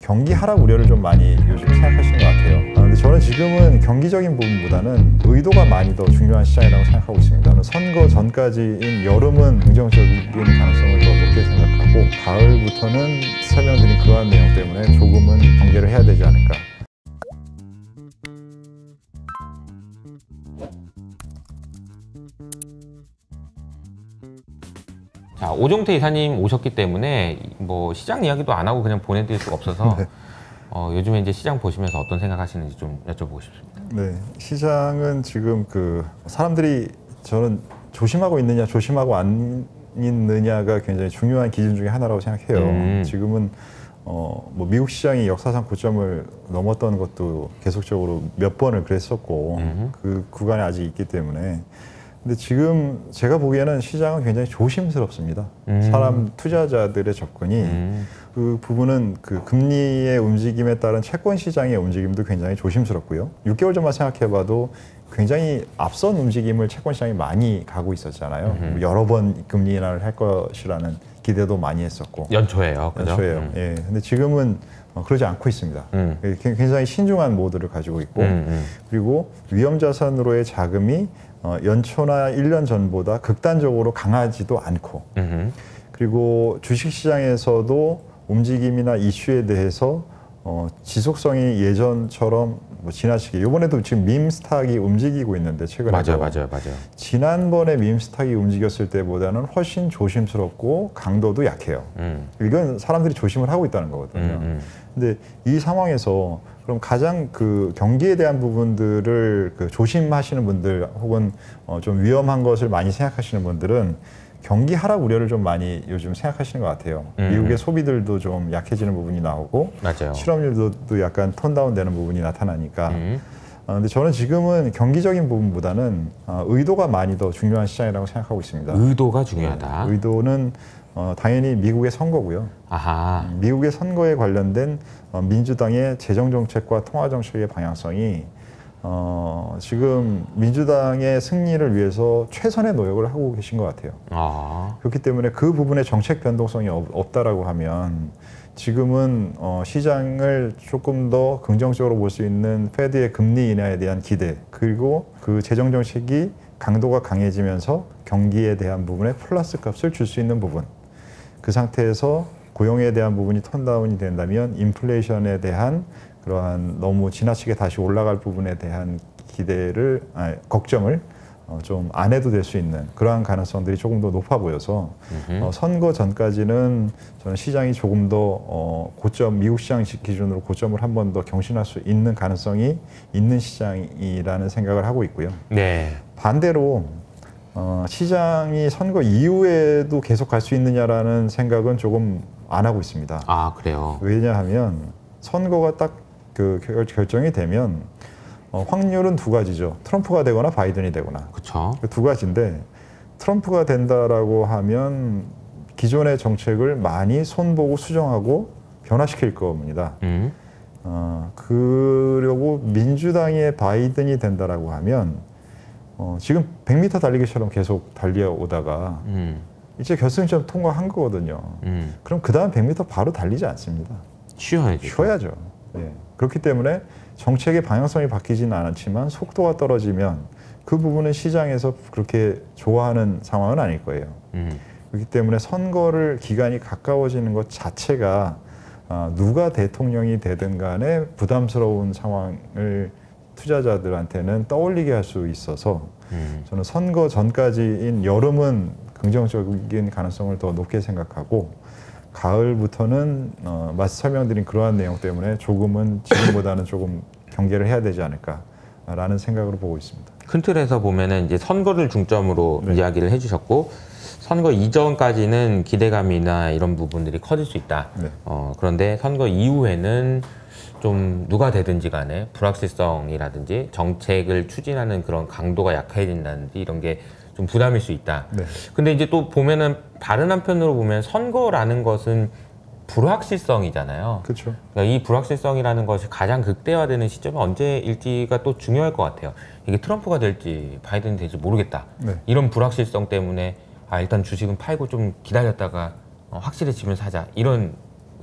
경기 하락 우려를 좀 많이 요즘 생각하시는 것 같아요. 근데 저는 지금은 경기적인 부분보다는 의도가 많이 더 중요한 시장이라고 생각하고 있습니다. 저는 선거 전까지인 여름은 긍정적인 가능성을 더 높게 생각하고 가을부터는 설명드린 그러한 내용 때문에 조금은 경계를 해야 되지 않을까. 자, 오종태 이사님 오셨기 때문에 뭐 시장 이야기도 안 하고 그냥 보내드릴 수가 없어서 네. 요즘에 이제 시장 보시면서 어떤 생각하시는지 좀 여쭤보고 싶습니다. 네, 시장은 지금 사람들이 저는 조심하고 있느냐, 조심하고 안 있느냐가 굉장히 중요한 기준 중에 하나라고 생각해요. 지금은 뭐 미국 시장이 역사상 고점을 넘었던 것도 계속적으로 몇 번을 그랬었고 그 구간에 아직 있기 때문에. 근데 지금 제가 보기에는 시장은 굉장히 조심스럽습니다. 사람 투자자들의 접근이 그 부분은 그 금리의 움직임에 따른 채권 시장의 움직임도 굉장히 조심스럽고요. 6개월 전만 생각해봐도 굉장히 앞선 움직임을 채권 시장이 많이 가고 있었잖아요. 여러 번 금리 인하를 할 것이라는 기대도 많이 했었고. 연초에요, 그죠? 연초에요. 예. 근데 지금은 그러지 않고 있습니다. 굉장히 신중한 모드를 가지고 있고, 그리고 위험 자산으로의 자금이 연초나 1년 전보다 극단적으로 강하지도 않고, 그리고 주식시장에서도 움직임이나 이슈에 대해서 지속성이 예전처럼 뭐 지나치게, 이번에도 지금 밈스탁이 움직이고 있는데 최근에 맞아요. 지난번에 밈스탁이 움직였을 때보다는 훨씬 조심스럽고 강도도 약해요. 이건 사람들이 조심을 하고 있다는 거거든요. 근데 이 상황에서 그럼 가장 경기에 대한 부분들을 조심하시는 분들 혹은 좀 위험한 것을 많이 생각하시는 분들은 경기 하락 우려를 좀 많이 요즘 생각하시는 것 같아요. 미국의 소비들도 좀 약해지는 부분이 나오고, 맞아요. 실업률도 약간 톤다운 되는 부분이 나타나니까. 근데 저는 지금은 경기적인 부분보다는 의도가 많이 더 중요한 시장이라고 생각하고 있습니다. 의도가 중요하다. 네, 의도는 당연히 미국의 선거고요. 아하. 미국의 선거에 관련된 민주당의 재정정책과 통화정책의 방향성이 지금 민주당의 승리를 위해서 최선의 노력을 하고 계신 것 같아요. 그렇기 때문에 그 부분에 정책 변동성이 없다라고 하면 지금은 시장을 조금 더 긍정적으로 볼 수 있는 패드의 금리 인하에 대한 기대, 그리고 그 재정정책이 강도가 강해지면서 경기에 대한 부분에 플러스 값을 줄 수 있는 부분, 그 상태에서 고용에 대한 부분이 톤다운이 된다면 인플레이션에 대한 그러한 너무 지나치게 다시 올라갈 부분에 대한 걱정을 좀 안 해도 될 수 있는 그러한 가능성들이 조금 더 높아 보여서 선거 전까지는 저는 시장이 조금 더 미국 시장 기준으로 고점을 한 번 더 경신할 수 있는 가능성이 있는 시장이라는 생각을 하고 있고요. 네. 반대로 시장이 선거 이후에도 계속 갈 수 있느냐라는 생각은 조금 안 하고 있습니다. 아, 그래요? 왜냐하면 선거가 딱 결정이 되면 확률은 두 가지죠. 트럼프가 되거나 바이든이 되거나. 그렇죠. 두 가지인데, 트럼프가 된다라고 하면 기존의 정책을 많이 손보고 수정하고 변화시킬 겁니다. 그리고 민주당의 바이든이 된다라고 하면 지금 100m 달리기처럼 계속 달려오다가 이제 결승점 통과한 거거든요. 그럼 그 다음 100m 바로 달리지 않습니다. 쉬어야죠. 예. 그렇기 때문에 정책의 방향성이 바뀌지는 않았지만 속도가 떨어지면 그 부분은 시장에서 그렇게 좋아하는 상황은 아닐 거예요. 그렇기 때문에 선거를 기간이 가까워지는 것 자체가 누가 대통령이 되든 간에 부담스러운 상황을 투자자들한테는 떠올리게 할 수 있어서 저는 선거 전까지인 여름은 긍정적인 가능성을 더 높게 생각하고, 가을부터는 설명드린 그러한 내용 때문에 조금은 지금보다는 조금 경계를 해야 되지 않을까라는 생각으로 보고 있습니다. 큰 틀에서 보면은 이제 선거를 중점으로 이야기를 해주셨고, 선거 이전까지는 기대감이나 이런 부분들이 커질 수 있다. 그런데 선거 이후에는 좀 누가 되든지 간에 불확실성이라든지 정책을 추진하는 그런 강도가 약해진다든지 이런 게 좀 부담일 수 있다. 근데 이제 또 보면은 다른 한편으로 보면 선거라는 것은 불확실성이잖아요. 그렇죠. 그러니까 이 불확실성이라는 것이 가장 극대화되는 시점이 언제일지가 또 중요할 것 같아요. 이게 트럼프가 될지 바이든이 될지 모르겠다. 이런 불확실성 때문에 일단 주식은 팔고 좀 기다렸다가 확실해지면 사자. 이런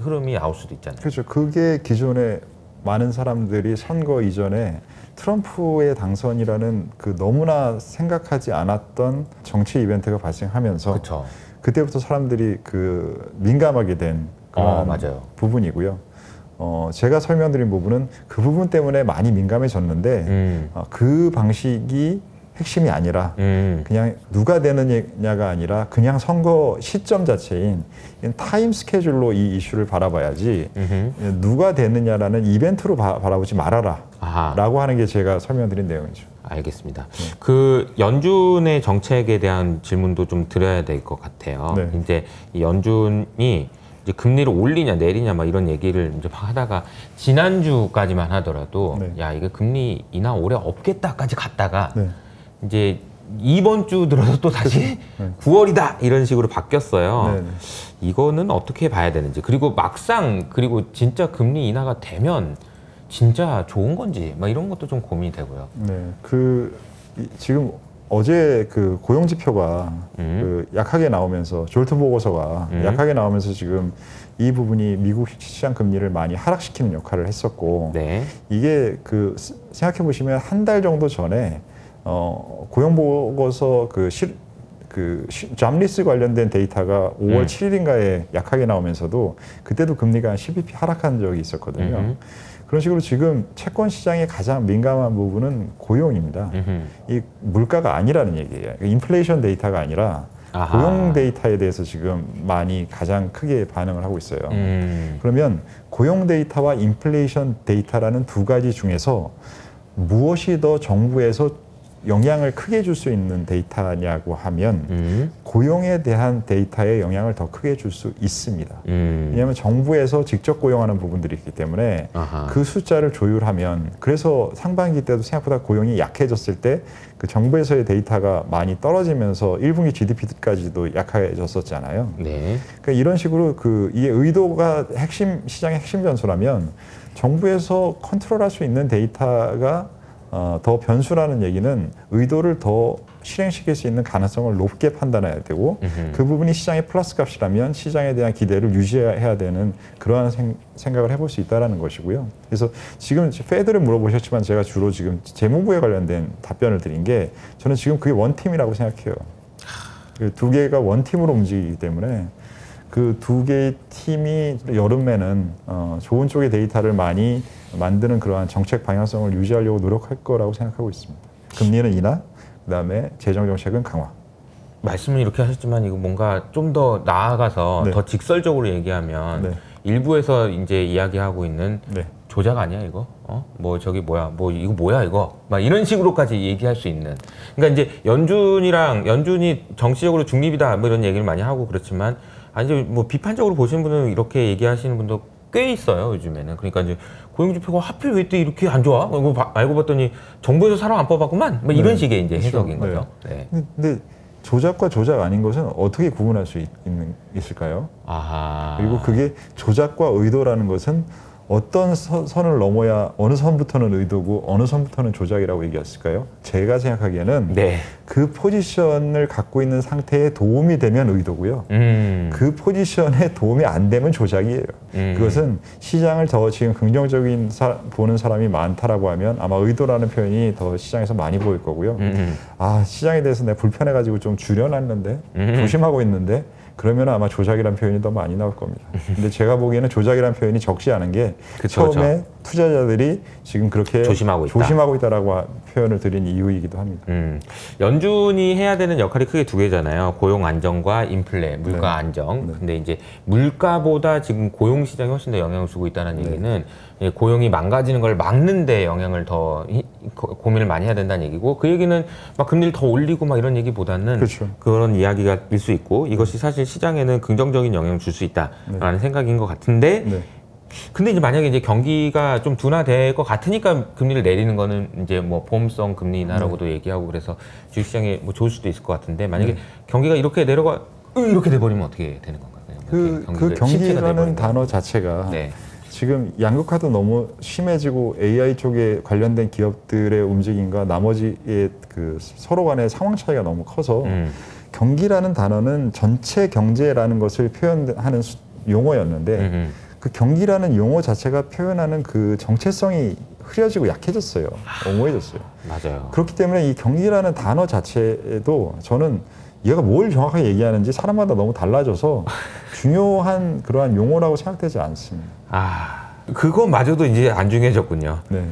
흐름이 나올 수도 있잖아요. 그렇죠. 그게 기존에 많은 사람들이 선거 이전에 트럼프의 당선이라는 그 너무나 생각하지 않았던 정치 이벤트가 발생하면서 그쵸. 그때부터 사람들이 그 민감하게 된 그런 맞아요. 부분이고요. 제가 설명드린 부분은 그 부분 때문에 많이 민감해졌는데 그 방식이 핵심이 아니라 그냥 누가 되느냐가 아니라 그냥 선거 시점 자체인 타임 스케줄로 이 이슈를 바라봐야지 누가 되느냐라는 이벤트로 바라보지 말아라 라고 하는 게 제가 설명드린 내용이죠. 알겠습니다. 그 연준의 정책에 대한 질문도 좀 드려야 될 것 같아요. 네. 이제 이 연준이 이제 금리를 올리냐 내리냐 막 이런 얘기를 이제 하다가 지난주까지만 하더라도 네. 야 이게 금리 인하 올해 없겠다까지 갔다가 네. 이제 이번 주 들어서 또 다시 9월이다 이런 식으로 바뀌었어요. 네. 이거는 어떻게 봐야 되는지, 그리고 막상 그리고 진짜 금리 인하가 되면 진짜 좋은 건지 막 이런 것도 좀 고민이 되고요. 네, 지금 어제 그 고용 지표가 그 약하게 나오면서 졸트 보고서가 약하게 나오면서 지금 이 부분이 미국 시장 금리를 많이 하락시키는 역할을 했었고, 네. 이게 생각해 보시면 한 달 정도 전에 고용 보고서 잡리스 관련된 데이터가 5월 7일인가에 약하게 나오면서도 그때도 금리가 한 12bp 하락한 적이 있었거든요. 그런 식으로 지금 채권 시장의 가장 민감한 부분은 고용입니다. 이 물가가 아니라는 얘기예요. 인플레이션 데이터가 아니라 고용 데이터에 대해서 지금 많이 가장 크게 반응을 하고 있어요. 그러면 고용 데이터와 인플레이션 데이터라는 두 가지 중에서 무엇이 더 정부에서 영향을 크게 줄 수 있는 데이터냐고 하면 고용에 대한 데이터에 영향을 더 크게 줄 수 있습니다. 왜냐하면 정부에서 직접 고용하는 부분들이 있기 때문에 그 숫자를 조율하면, 그래서 상반기 때도 생각보다 고용이 약해졌을 때 그 정부에서의 데이터가 많이 떨어지면서 1분기 GDP까지도 약해졌었잖아요. 네. 그러니까 이런 식으로 이게 의도가 시장의 핵심 변수라면 정부에서 컨트롤할 수 있는 데이터가 더 변수라는 얘기는 의도를 더 실행시킬 수 있는 가능성을 높게 판단해야 되고, 그 부분이 시장의 플러스 값이라면 시장에 대한 기대를 유지해야 되는 그러한 생각을 해볼 수 있다는 것이고요. 그래서 지금 페드를 물어보셨지만 제가 주로 지금 재무부에 관련된 답변을 드린 게, 저는 지금 그게 원팀이라고 생각해요. 그 두 개가 원팀으로 움직이기 때문에 그 두 개의 팀이 여름에는 좋은 쪽의 데이터를 많이 만드는 그러한 정책 방향성을 유지하려고 노력할 거라고 생각하고 있습니다. 금리는 인하, 그다음에 재정 정책은 강화. 말씀을 이렇게 하셨지만 이거 뭔가 좀 더 나아가서 더 직설적으로 얘기하면 일부에서 이제 이야기하고 있는 조작 아니야 이거? 뭐 저기 뭐야? 뭐 이거 뭐야 이거? 막 이런 식으로까지 얘기할 수 있는. 그러니까 이제 연준이 정치적으로 중립이다 뭐 이런 얘기를 많이 하고 그렇지만, 아니 뭐 비판적으로 보시는 분은 이렇게 얘기하시는 분도 꽤 있어요 요즘에는. 그러니까 이제 고용지표가 하필 왜 또 이렇게 안 좋아? 알고 봤더니 정부에서 사람 안 뽑았구만. 뭐 이런 식의 이제 해석인 거죠. 네. 근데 조작과 조작 아닌 것은 어떻게 구분할 수 있을까요? 그리고 그게 조작과 의도라는 것은 어떤 선을 넘어야 어느 선부터는 의도고 어느 선부터는 조작이라고 얘기했을까요? 제가 생각하기에는 그 포지션을 갖고 있는 상태에 도움이 되면 의도고요. 그 포지션에 도움이 안 되면 조작이에요. 그것은 시장을 더 지금 긍정적인 보는 사람이 많다라고 하면 아마 의도라는 표현이 더 시장에서 많이 보일 거고요. 시장에 대해서 내가 불편해가지고 좀 줄여놨는데 조심하고 있는데, 그러면 아마 조작이라는 표현이 더 많이 나올 겁니다. 근데 제가 보기에는 조작이라는 표현이 적지 않은 게 처음에 투자자들이 지금 그렇게 조심하고 있다라고 표현을 드린 이유이기도 합니다. 연준이 해야 되는 역할이 크게 두 개잖아요. 고용 안정과 인플레, 물가 안정. 근데 이제 물가보다 지금 고용 시장이 훨씬 더 영향을 주고 있다는 얘기는 고용이 망가지는 걸 막는 데 영향을 더 고민을 많이 해야 된다는 얘기고, 그 얘기는 막 금리를 더 올리고 막 이런 얘기보다는 그런 이야기가 일 수 있고, 이것이 사실 시장에는 긍정적인 영향을 줄 수 있다라는 생각인 것 같은데, 근데 이제 만약에 이제 경기가 좀 둔화될 것 같으니까 금리를 내리는 거는 이제 뭐 보험성 금리 인하라고도 얘기하고, 그래서 주식시장에 뭐 좋을 수도 있을 것 같은데, 만약에 경기가 이렇게 이렇게 돼버리면 어떻게 되는 건가요? 그 경기라는 단어 자체가 지금 양극화도 너무 심해지고 AI 쪽에 관련된 기업들의 움직임과 나머지의 그 서로 간의 상황 차이가 너무 커서 경기라는 단어는 전체 경제라는 것을 표현하는 용어였는데 그 경기라는 용어 자체가 표현하는 그 정체성이 흐려지고 약해졌어요. 옹호해졌어요. 맞아요. 그렇기 때문에 이 경기라는 단어 자체도 저는 얘가 뭘 정확하게 얘기하는지 사람마다 너무 달라져서 중요한 그러한 용어라고 생각되지 않습니다. 그거마저도 이제 안 중요해졌군요. 네.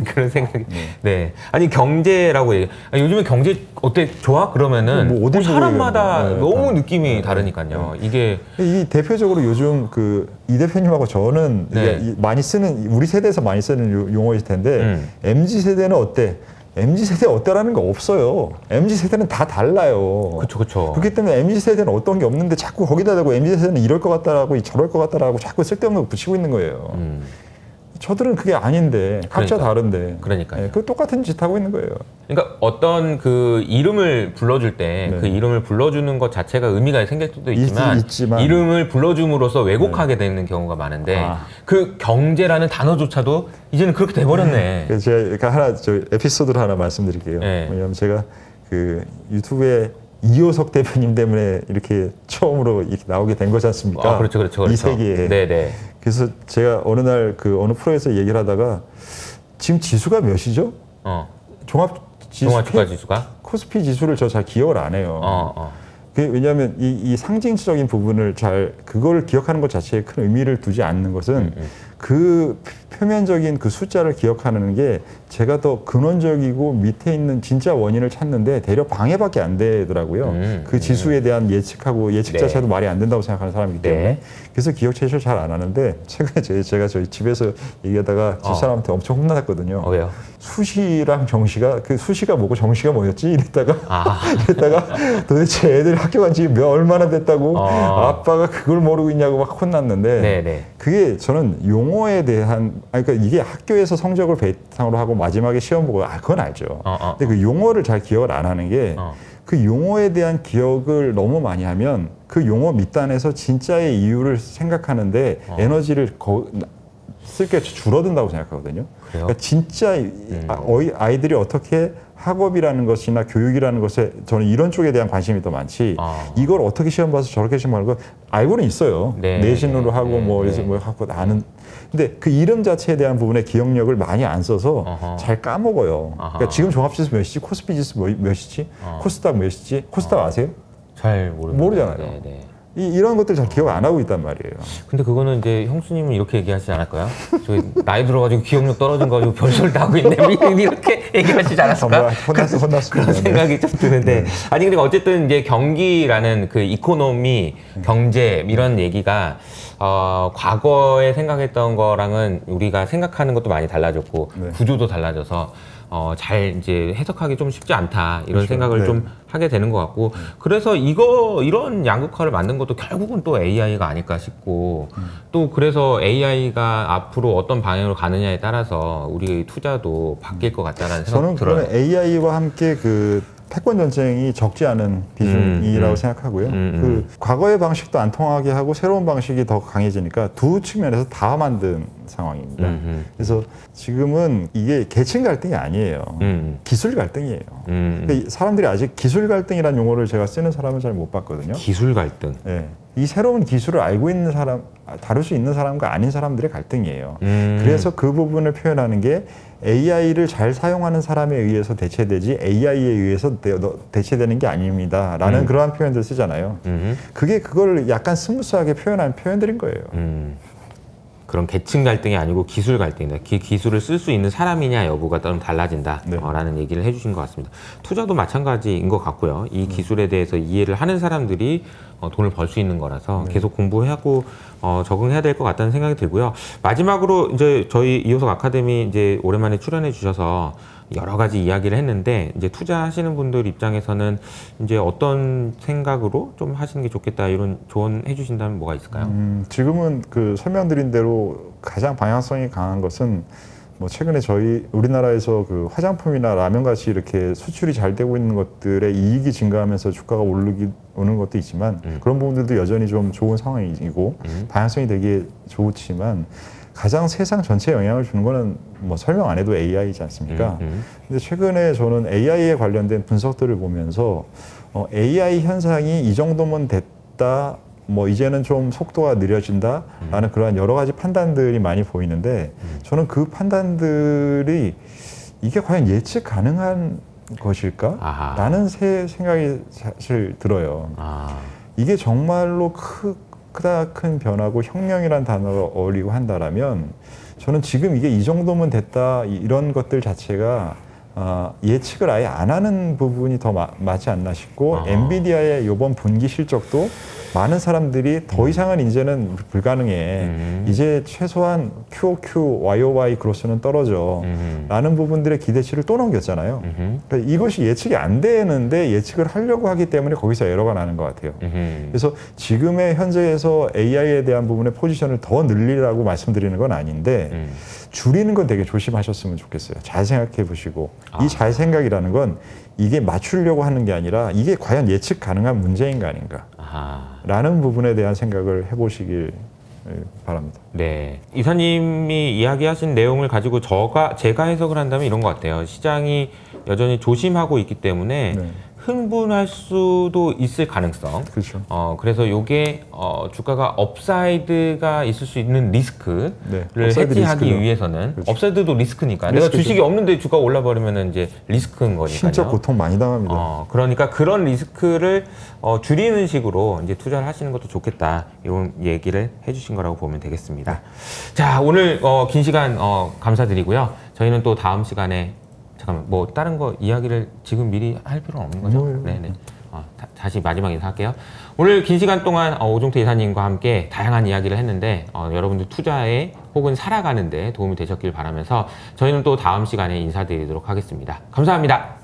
그런 생각이. 네. 아니 경제라고 얘기. 요즘에 경제 어때? 좋아? 그러면은 뭐 어딜 사람마다 보고 너무 느낌이 다르니까요. 이게 이 대표적으로 요즘 그 이 대표님하고 저는 이게 많이 쓰는 우리 세대에서 많이 쓰는 용어일 텐데 MZ 세대는 어때? MZ 세대 어때라는 거 없어요. MZ 세대는 다 달라요. 그렇죠. 그렇기 때문에 MZ 세대는 어떤 게 없는데 자꾸 거기다 대고 MZ 세대는 이럴 것 같다라고 저럴 것 같다라고 자꾸 쓸데없는 거 붙이고 있는 거예요. 저들은 그게 아닌데 각자 다른데. 그러니까요. 네, 그 똑같은 짓 하고 있는 거예요. 그러니까 어떤 그 이름을 불러줄 때 그 이름을 불러주는 것 자체가 의미가 생길 수도 있지만 이름을 불러줌으로써 왜곡하게 되는 경우가 많은데 그 경제라는 단어조차도 이제는 그렇게 돼버렸네. 제가 하나 에피소드를 하나 말씀드릴게요. 왜냐하면 제가 그 유튜브에 이효석 대표님 때문에 이렇게 처음으로 이렇게 나오게 된 거지 않습니까? 그렇죠. 이 세계에. 네네. 그래서 제가 어느 날 그 어느 프로에서 얘기를 하다가 지금 지수가 몇이죠? 종합주가 지수가? 코스피 지수를 저 잘 기억을 안 해요. 왜냐하면 이 상징적인 부분을 그걸 기억하는 것 자체에 큰 의미를 두지 않는 것은 그 표면적인 그 숫자를 기억하는 게 제가 더 근원적이고 밑에 있는 진짜 원인을 찾는데 대려 방해밖에 안 되더라고요. 그 지수에 대한 예측 자체도 말이 안 된다고 생각하는 사람이기 때문에. 그래서 기억 체계를 잘 안 하는데 최근에 제가 저희 집에서 얘기하다가 집사람한테 엄청 혼났거든요. 왜요? 수시랑 정시가 그 수시가 뭐고 정시가 뭐였지? 이랬다가 도대체 애들 학교 간 지 얼마나 됐다고 아빠가 그걸 모르고 있냐고 막 혼났는데 그게 저는 용어에 대한 그러니까 이게 학교에서 성적을 바탕으로 하고 마지막에 시험 보고 그건 알죠. 근데 그 용어를 잘 기억을 안 하는 게 그 용어에 대한 기억을 너무 많이 하면 그 용어 밑단에서 진짜의 이유를 생각하는데 에너지를 쓸 게 줄어든다고 생각하거든요. 그러니까 진짜 아이들이 어떻게 학업이라는 것이나 교육이라는 것에 저는 이런 쪽에 대한 관심이 더 많지 이걸 어떻게 시험 봐서 저렇게 시험 하는 거 알고는 있어요. 내신으로 하고 뭐 하고 아는 근데 그 이름 자체에 대한 부분에 기억력을 많이 안 써서 잘 까먹어요. 그러니까 지금 종합지수 몇이지? 코스피 지수 몇이지? 코스닥 몇이지? 코스닥 아세요? 잘 모르잖아요. 이런 것들 잘 기억 안 하고 있단 말이에요. 근데 그거는 이제 형수님은 이렇게 얘기하시지 않을까요? 저희 나이 들어가지고 기억력 떨어진 거 가지고 별소리 다 하고 있네. 이렇게 얘기하시지 않았을까? 혼났습니다. 그런 생각이 좀 드는데. 아니, 근데 어쨌든 이제 경기라는 그 이코노미, 경제 이런 얘기가 과거에 생각했던 거랑은 우리가 생각하는 것도 많이 달라졌고 구조도 달라져서 잘 이제 해석하기 좀 쉽지 않다 이런 생각을 좀 하게 되는 것 같고 그래서 이런 양극화를 만든 것도 결국은 또 AI가 아닐까 싶고 또 그래서 AI가 앞으로 어떤 방향으로 가느냐에 따라서 우리 투자도 바뀔 것 같다는 생각이 들어요. 저는 AI와 함께 그 패권 전쟁이 적지 않은 비중이라고 생각하고요. 그 과거의 방식도 안 통하게 하고 새로운 방식이 더 강해지니까 두 측면에서 다 만든 상황입니다. 그래서 지금은 이게 계층 갈등이 아니에요. 기술 갈등이에요. 그러니까 사람들이 아직 기술 갈등이라는 용어를 제가 쓰는 사람은 잘 못 봤거든요. 기술 갈등. 네. 이 새로운 기술을 알고 있는 사람, 다룰 수 있는 사람과 아닌 사람들의 갈등이에요. 그래서 그 부분을 표현하는 게 AI를 잘 사용하는 사람에 의해서 대체되지 AI에 의해서 대체되는 게 아닙니다. 라는 그러한 표현들을 쓰잖아요. 그걸 약간 스무스하게 표현한 표현들인 거예요. 그런 계층 갈등이 아니고 기술 갈등이다. 기술을 쓸 수 있는 사람이냐 여부가 좀 달라진다. 라는 얘기를 해주신 것 같습니다. 투자도 마찬가지인 것 같고요. 이 기술에 대해서 이해를 하는 사람들이 돈을 벌 수 있는 거라서 계속 공부하고 적응해야 될 것 같다는 생각이 들고요. 마지막으로 이제 저희 이효석 아카데미 이제 오랜만에 출연해 주셔서 여러 가지 이야기를 했는데 이제 투자하시는 분들 입장에서는 이제 어떤 생각으로 좀 하시는 게 좋겠다 이런 조언해 주신다면 뭐가 있을까요? 지금은 그 설명드린 대로 가장 방향성이 강한 것은 뭐 최근에 우리나라에서 그 화장품이나 라면 같이 이렇게 수출이 잘 되고 있는 것들의 이익이 증가하면서 주가가 오는 것도 있지만 그런 부분들도 여전히 좀 좋은 상황이고 방향성이 되게 좋지만 가장 세상 전체에 영향을 주는 거는 뭐 설명 안 해도 AI이지 않습니까? 근데 최근에 저는 AI에 관련된 분석들을 보면서 AI 현상이 이 정도면 됐다 뭐 이제는 좀 속도가 느려진다라는 그러한 여러 가지 판단들이 많이 보이는데 저는 그 판단들이 이게 과연 예측 가능한 것일까? 아하. 라는 생각이 사실 들어요. 이게 정말로 크다 큰 변화고 혁명이라는 단어가 어울리고 한다라면 저는 지금 이게 이 정도면 됐다 이런 것들 자체가 예측을 아예 안 하는 부분이 더 맞지 않나 싶고 엔비디아의 이번 분기 실적도 많은 사람들이 더 이상은 이제는 불가능해. 이제 최소한 QOQ, YOY 그로스는 떨어져. 라는 부분들의 기대치를 또 넘겼잖아요. 그러니까 이것이 예측이 안 되는데 예측을 하려고 하기 때문에 거기서 에러가 나는 것 같아요. 그래서 지금의 현재에서 AI에 대한 부분의 포지션을 더 늘리라고 말씀드리는 건 아닌데 줄이는 건 되게 조심하셨으면 좋겠어요. 잘 생각해 보시고 이 잘 생각이라는 건 이게 맞추려고 하는 게 아니라 이게 과연 예측 가능한 문제인가 아닌가 라는 부분에 대한 생각을 해보시길 바랍니다. 네, 이사님이 이야기하신 내용을 가지고 제가 해석을 한다면 이런 것 같아요. 시장이 여전히 조심하고 있기 때문에 네. 흥분할 수도 있을 가능성. 그렇죠. 그래서 이게 주가가 업사이드가 있을 수 있는 리스크를 해지하기 리스크죠. 위해서는 그렇죠. 업사이드도 리스크니까 리스크죠. 내가 주식이 없는데 주가 올라버리면 이제 리스크인 거니까요. 신적 고통 많이 당합니다. 그러니까 그런 리스크를 줄이는 식으로 이제 투자를 하시는 것도 좋겠다 이런 얘기를 해주신 거라고 보면 되겠습니다. 자, 오늘 긴 시간 감사드리고요. 저희는 또 다음 시간에 잠깐만 뭐 다른 거 이야기를 지금 미리 할 필요는 없는 거죠? 네네. 다시 마지막 인사할게요. 오늘 긴 시간 동안 오종태 이사님과 함께 다양한 이야기를 했는데 여러분들 투자에 혹은 살아가는 데 도움이 되셨길 바라면서 저희는 또 다음 시간에 인사드리도록 하겠습니다. 감사합니다.